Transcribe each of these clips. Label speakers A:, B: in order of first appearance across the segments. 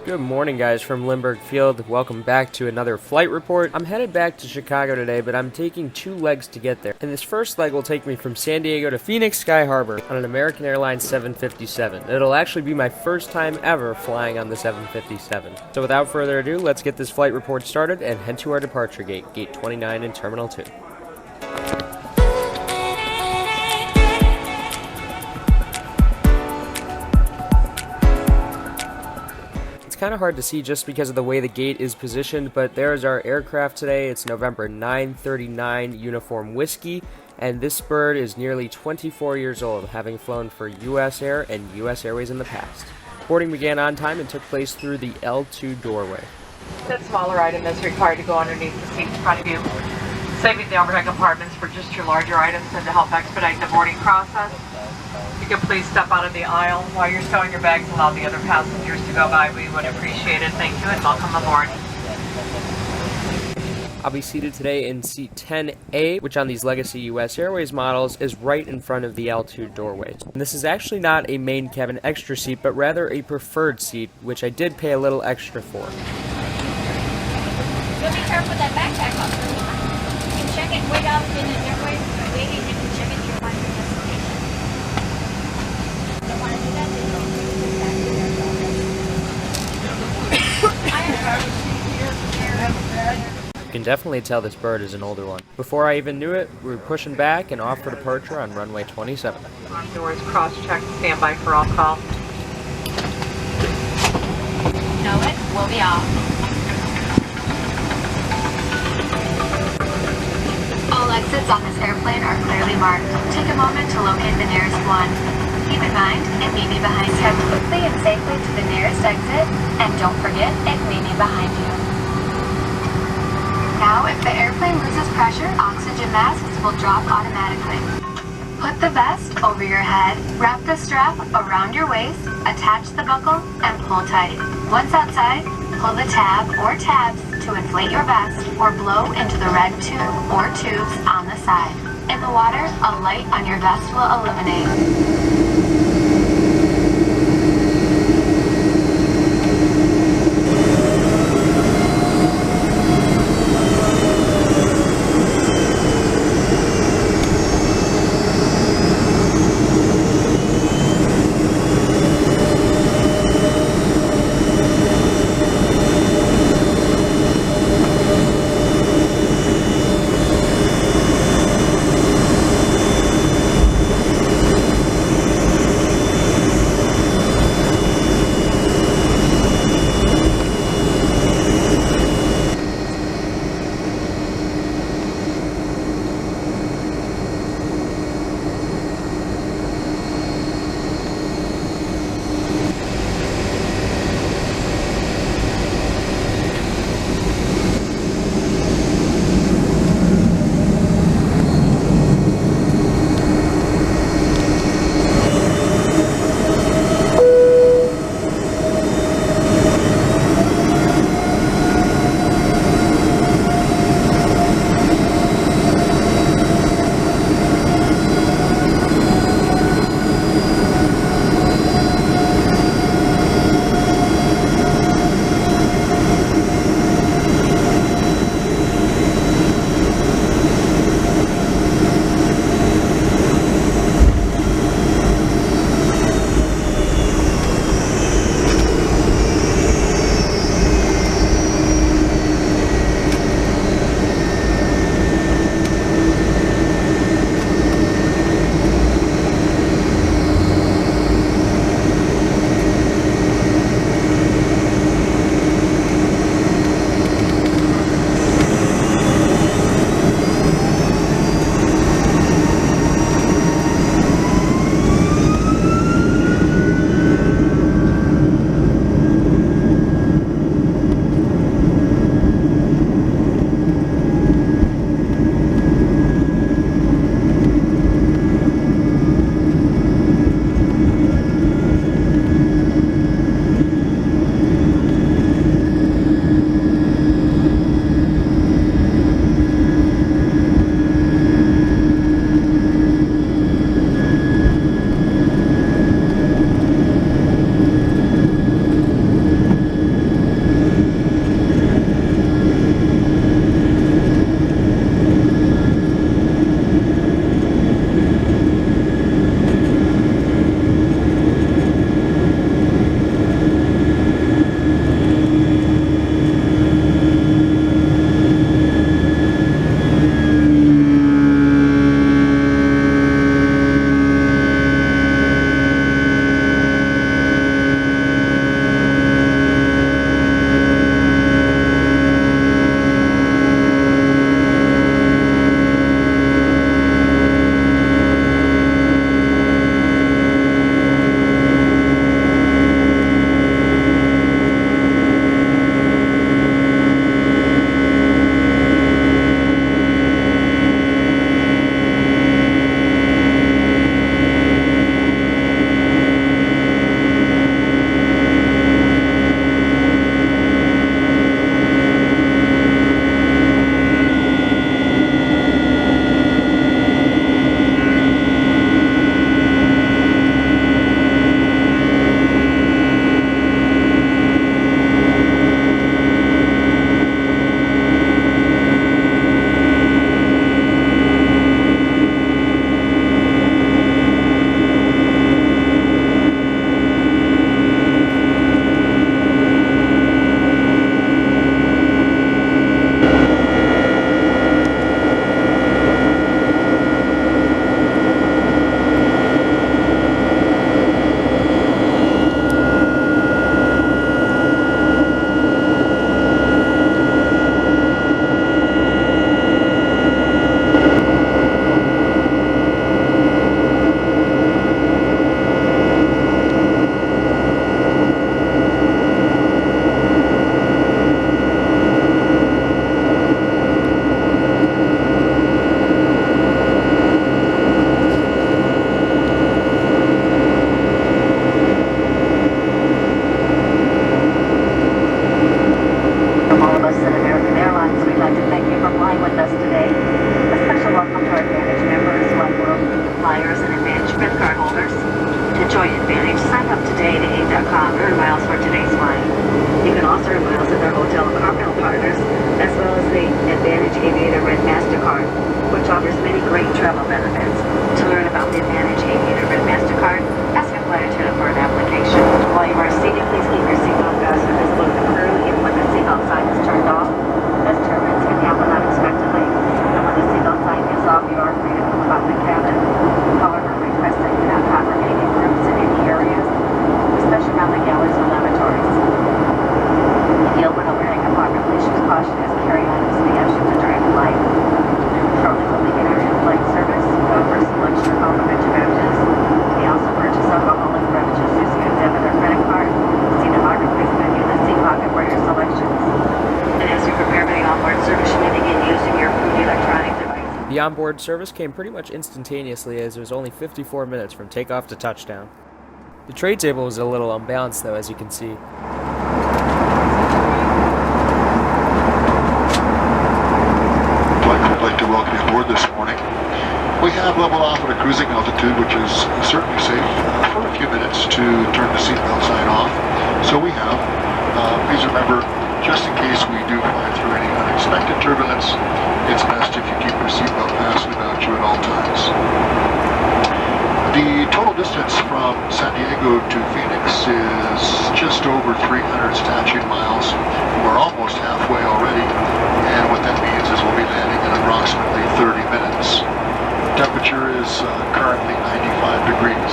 A: Good morning, guys, from Lindbergh Field. Welcome back to another flight report. I'm headed back to Chicago today, but I'm taking 2 legs to get there. And this first leg will take me from San Diego to Phoenix Sky Harbor on an American Airlines 757. It'll actually be my first time ever flying on the 757. So without further ado, let's get this flight report started and head to our departure gate, Gate 29 in Terminal 2. Kind of hard to see just because of the way the gate is positioned, but there's our aircraft today. It's November 939 Uniform Whiskey, and this bird is nearly 24 years old, having flown for U.S. Air and U.S. Airways in the past. Boarding began on time and took place through the L2 doorway.
B: That smaller item is required to go underneath the seat in front of you, saving the overhead compartments for just your larger items and to help expedite the boarding process. If you could please step out of the aisle while you're stowing your bags and allow the other passengers to go by. We would appreciate it. Thank you and welcome aboard.
A: I'll be seated today in seat 10A, which on these legacy U.S. Airways models is right in front of the L2 doorway. And this is actually not a main cabin extra seat, but rather a preferred seat, which I did pay a little extra for.
C: You'll be careful with that backpack also. You can check it way down in the airways, waiting, you can check it to your final destination. Don't want to do that, then you'll get back to there.
A: You can definitely tell this bird is an older one. Before I even knew it, we were pushing back and off for departure on runway 27.
B: Doors cross-checked, stand by for all call.
C: Know it, we'll be off.
D: All exits on this airplane are clearly marked. Take a moment to locate the nearest one. Keep in mind, it may be behind you. Head quickly and safely to the nearest exit, and don't forget, it may be behind you. Now, if the airplane loses pressure, oxygen masks will drop automatically. Put the vest over your head, wrap the strap around your waist, attach the buckle, and pull tight. Once outside, pull the tab or tabs to inflate your vest or blow into the red tube or tubes on the side. In the water, a light on your vest will illuminate.
E: earn miles for today's flight. You can also earn miles at their hotel and carpet partners, as well as the Advantage Aviator Red MasterCard, which offers many great travel benefits. To learn about the Advantage Aviator Red MasterCard, ask a flight attendant for an application. While you are seated, please keep your seatbelt fastened and visible to the crew even when the seatbelt sign is turned off, as turbulence can happen unexpectedly, and when the seatbelt sign is off, you are free to move about the cabin. However, request that you not congregate in groups in any areas, especially around the galleys or lavatories. If you open overhead compartment, please use caution as carry items may have shifted during flight. Shortly we'll begin our in-flight service. We offer a selection of complimentary beverages. We also purchase alcoholic beverages using a debit or credit card. See the marketplace menu in the seat pocket for your selections. And as you prepare for the onboard service, you may begin using your food electronic device.
A: The onboard service came pretty much instantaneously as it was only 54 minutes from takeoff to touchdown. The tray table was a little unbalanced though, as you can see.
F: I'd like to welcome you aboard this morning. We have leveled off at a cruising altitude, which is certainly safe for a few minutes to turn the seatbelt sign off. So we have. Please remember, just in case we do fly through any unexpected turbulence, it's best if you keep your seatbelt fastened about you at all times. The total distance from San Diego to Phoenix is just over 300 statute miles. We're almost halfway already, and what that means is we'll be landing in approximately 30 minutes. Temperature is currently 95 degrees.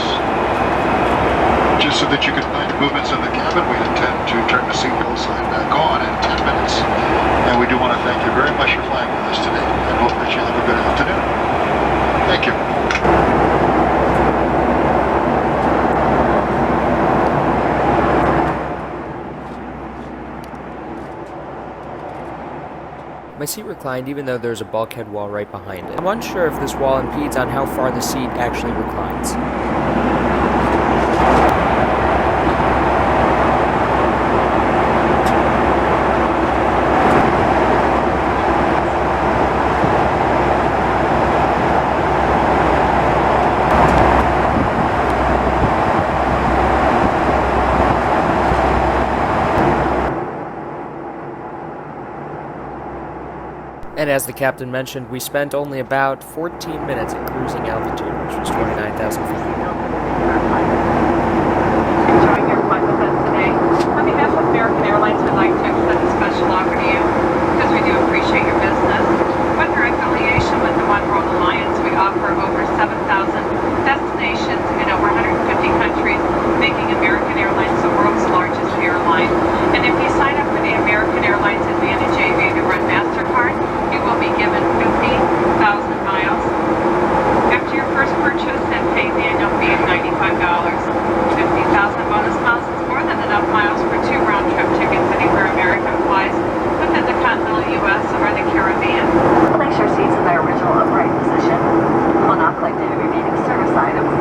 F: Just so that you can find movements in the cabin, we intend to turn the seatbelt sign back on in 10 minutes. And we do want to thank you very much for flying with us today, and hope that you have a good afternoon. Thank you.
A: My seat reclined even though there's a bulkhead wall right behind it. I'm unsure if this wall impedes on how far the seat actually reclines. And as the captain mentioned, we spent only about 14 minutes at cruising altitude, which was 29,000 feet.
B: Enjoying your flight with us today. On behalf of American Airlines, we'd like to extend a special offer to you because we do appreciate your business. With our affiliation with the One World Alliance, we offer over 7,000 destinations in over 150 countries, making American Airlines the world's largest airline. And if you sign up for the American Airlines Advantage Aviator Red MasterCard, you will be given 50,000 miles. After your first purchase and pay the annual fee of $95, 50,000 bonus miles is more than enough miles for 2 round-trip tickets anywhere American flies within the continental U.S. or the Caribbean.
E: Place your seats in their original upright position. We'll now collect any remaining service items.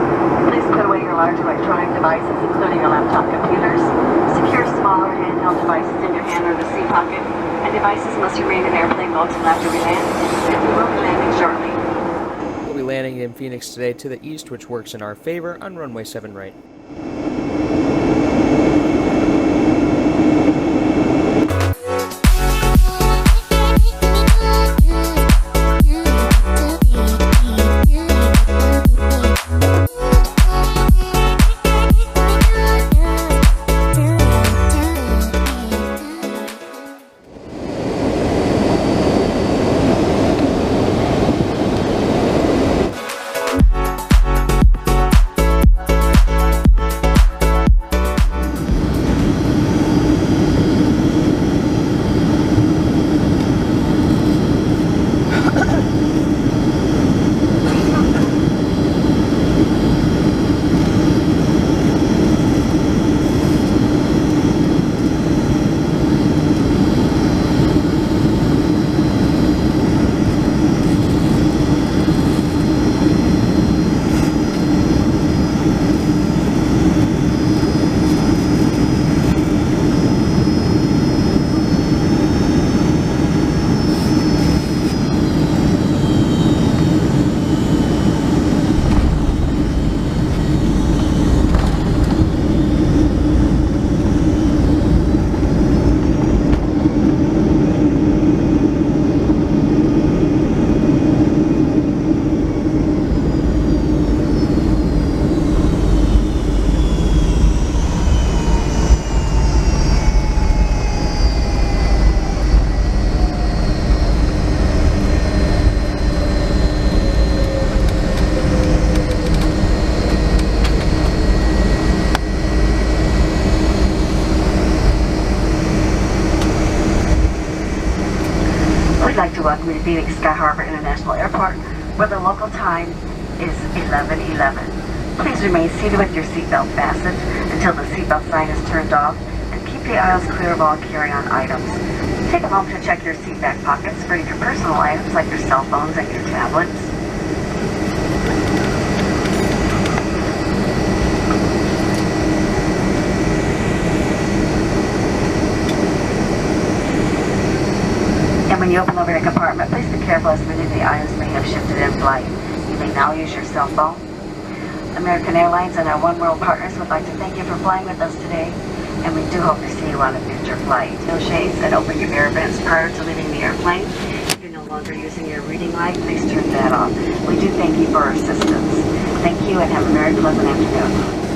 E: Please put away your large electronic devices, including your laptop computers. Secure smaller handheld devices in your hand or the seat pocket, and devices must remain in airplane mode until after we land, and we will be landing shortly.
A: We'll be landing in Phoenix today to the east, which works in our favor on runway 7 right.
E: welcome you to Phoenix Sky Harbor International Airport, where the local time is 11:11. Please remain seated with your seatbelt fastened until the seatbelt sign is turned off, and keep the aisles clear of all carry-on items. Take a moment to check your seat back pockets for your personal items like your cell phones and your tablets. And when you open the overhead compartment, please be careful as many of the items may have shifted in flight. You may now use your cell phone. American Airlines and our One World partners would like to thank you for flying with us today, and we do hope to see you on a future flight. No shades and open your air vents prior to leaving the airplane. If you're no longer using your reading light, please turn that off. We do thank you for your assistance. Thank you and have a very pleasant afternoon.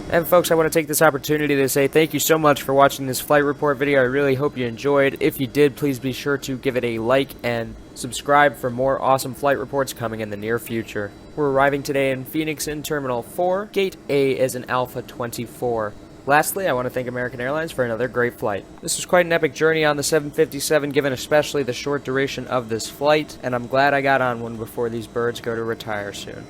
A: And folks, I want to take this opportunity to say thank you so much for watching this flight report video. I really hope you enjoyed. If you did, please be sure to give it a like and subscribe for more awesome flight reports coming in the near future. We're arriving today in Phoenix in Terminal 4. Gate A is an Alpha 24. Lastly, I want to thank American Airlines for another great flight. This was quite an epic journey on the 757, given especially the short duration of this flight, and I'm glad I got on one before these birds go to retire soon.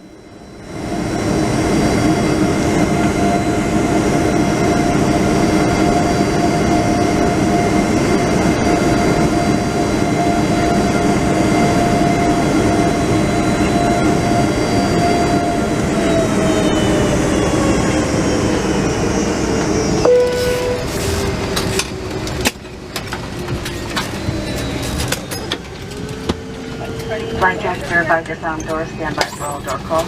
E: Flight deck verified disarm door, stand by for all door call.